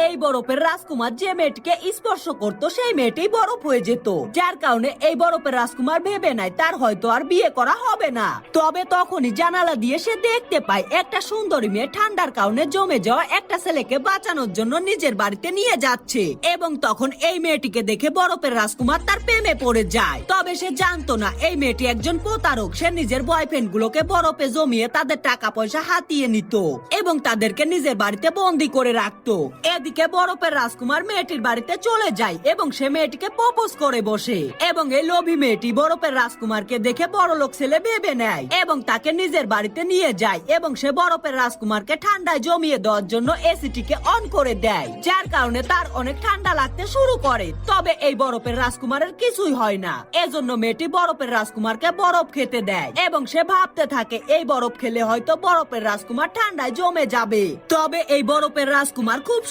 এই বরফের রাজকুমার যে মেয়েটিকে স্পর্শ করত সেই মেয়েটি বরফ হয়ে যেত, যার কারণে এই বরফের রাজকুমার ভেবে নেয় তার হয়তো আর বিয়ে করা হবে না। তবে তখনই জানালা দিয়ে সে দেখতে পায় একটা সুন্দরী মেয়ে ঠান্ডার কারণে জমে যাওয়া একটা ছেলেকে বাঁচানোর জন্য নিজের বাড়িতে নিয়ে যাচ্ছে, এবং তখন এই মেয়েটিকে দেখে বরফের রাজকুমার তার প্রেমে পড়ে যায়। তবে সে জানতো না এই মেয়েটি একজন প্রতারক। সে নিজের বয়ফ্রেন্ড গুলোকে বরফে জমিয়ে তাদের টাকা পয়সা হাতিয়ে নিত এবং তাদেরকে নিজের বাড়িতে বন্দি করে রাখতো। এদিকে বরফের রাজকুমার মেয়েটির বাড়িতে চলে যায় এবং সে মেয়েটিকে প্রপোজ করে বসে, এবং এই লোভী মেয়েটি বরফের রাজকুমারকে দেখে বড়লোক ছেলে ভেবে নেয় এবং তাকে নিজের বাড়িতে নিয়ে যায়, এবং সে বরফের রাজকুমারকে ঠান্ডায় জমিয়ে দেওয়ার জন্য এসিটিকে অন করে দেয়, যার কারণে তার অনেক ঠান্ডা লাগতে শুরু করে। তবে এই বরফের রাজকুমারের কিছুই হয় না, এজন্য মেয়েটি বরফের রাজকুমারকে বরফ খেতে দেয় এবং সে ভাবতে থাকে এই বরফ খেলে হয়তো বরফের রাজকুমার ঠান্ডায় জমে যাবে। তবে এই বরফের রাজকুমার খুব